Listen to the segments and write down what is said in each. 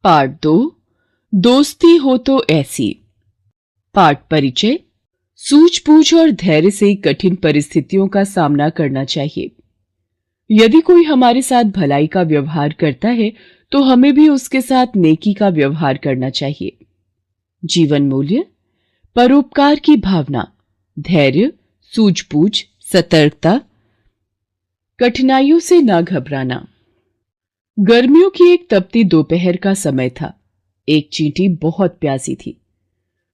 Part 2 दोस्ती हो तो ऐसी। पाठ परिचय। सूझबूझ और धैर्य से कठिन परिस्थितियों का सामना करना चाहिए। यदि कोई हमारे साथ भलाई का व्यवहार करता है तो हमें भी उसके साथ नेकी का व्यवहार करना चाहिए। जीवन मूल्य: परोपकार की भावना, धैर्य, सूझबूझ, सतर्कता, कठिनाइयों से ना घबराना। गर्मियों की एक तपती दोपहर का समय था। एक चींटी बहुत प्यासी थी।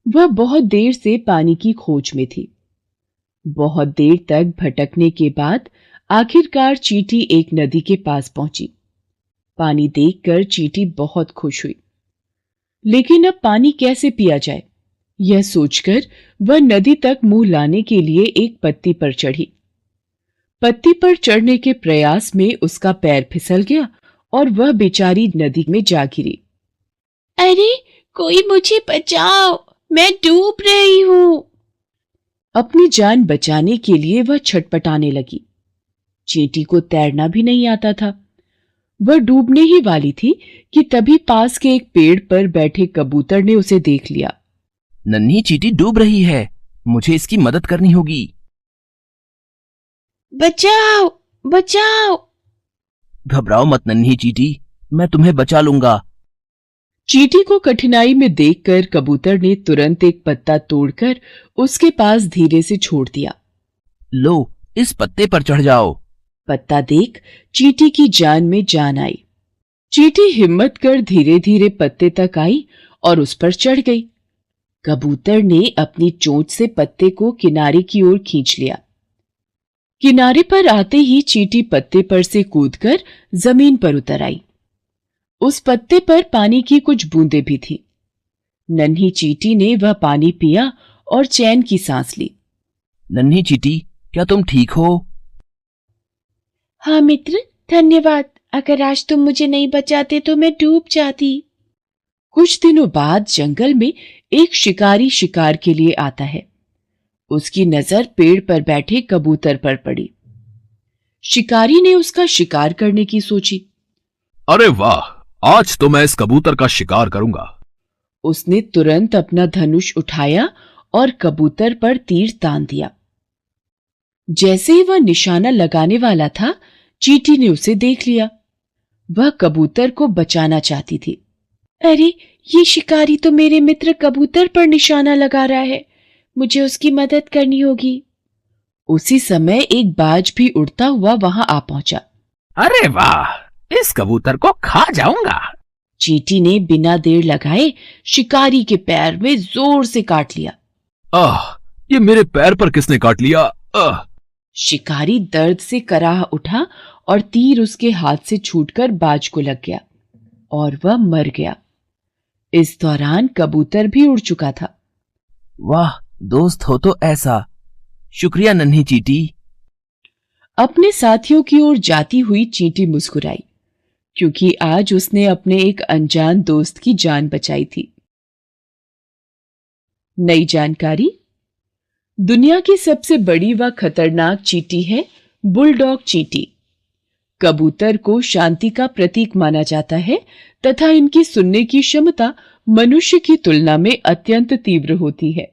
वह बहुत देर से पानी की खोज में थी। बहुत देर तक भटकने के बाद आखिरकार चींटी एक नदी के पास पहुंची। पानी देखकर चींटी बहुत खुश हुई, लेकिन अब पानी कैसे पिया जाए, यह सोचकर वह नदी तक मुंह लाने के लिए एक पत्ती पर चढ़ी। पत्ती पर चढ़ने के प्रयास में उसका पैर फिसल गया और वह बेचारी नदी में जा गिरी। अरे, कोई मुझे बचाओ, मैं डूब रही हूं। अपनी जान बचाने के लिए वह छटपटाने लगी। चींटी को तैरना भी नहीं आता था। वह डूबने ही वाली थी कि तभी पास के एक पेड़ पर बैठे कबूतर ने उसे देख लिया। नन्ही चींटी डूब रही है, मुझे इसकी मदद करनी होगी। बचाओ, बचाओ। घबराओ मत नन्ही चींटी, मैं तुम्हें बचा लूंगा। चींटी को कठिनाई में देखकर कबूतर ने तुरंत एक पत्ता तोड़कर उसके पास धीरे से छोड़ दिया। लो, इस पत्ते पर चढ़ जाओ। पत्ता देख चींटी की जान में जान आई। चींटी हिम्मत कर धीरे धीरे पत्ते तक आई और उस पर चढ़ गई। कबूतर ने अपनी चोंच से पत्ते को किनारे की ओर खींच लिया। किनारे पर आते ही चींटी पत्ते पर से कूदकर जमीन पर उतर आई। उस पत्ते पर पानी की कुछ बूंदें भी थी। नन्ही चींटी ने वह पानी पिया और चैन की सांस ली। नन्ही चींटी, क्या तुम ठीक हो? हाँ मित्र, धन्यवाद। अगर आज तुम मुझे नहीं बचाते तो मैं डूब जाती। कुछ दिनों बाद जंगल में एक शिकारी शिकार के लिए आता है। उसकी नजर पेड़ पर बैठे कबूतर पर पड़ी। शिकारी ने उसका शिकार करने की सोची। अरे वाह, आज तो मैं इस कबूतर का शिकार करूंगा। उसने तुरंत अपना धनुष उठाया और कबूतर पर तीर तान दिया। जैसे ही वह निशाना लगाने वाला था, चींटी ने उसे देख लिया। वह कबूतर को बचाना चाहती थी। अरे, ये शिकारी तो मेरे मित्र कबूतर पर निशाना लगा रहा है। मुझे उसकी मदद करनी होगी। उसी समय एक बाज भी उड़ता हुआ वहां आ पहुंचा। अरे वाह, इस कबूतर को खा जाऊंगा। चींटी ने बिना देर लगाए शिकारी के पैर में जोर से काट लिया। ये मेरे पैर पर किसने काट लिया? शिकारी दर्द से कराह उठा और तीर उसके हाथ से छूटकर बाज को लग गया और वह मर गया। इस दौरान कबूतर भी उड़ चुका था। वाह, दोस्त हो तो ऐसा। शुक्रिया नन्ही चींटी। अपने साथियों की ओर जाती हुई चींटी मुस्कुराई, क्योंकि आज उसने अपने एक अनजान दोस्त की जान बचाई थी। नई जानकारी। दुनिया की सबसे बड़ी व खतरनाक चींटी है बुलडॉग चींटी। कबूतर को शांति का प्रतीक माना जाता है तथा इनकी सुनने की क्षमता मनुष्य की तुलना में अत्यंत तीव्र होती है।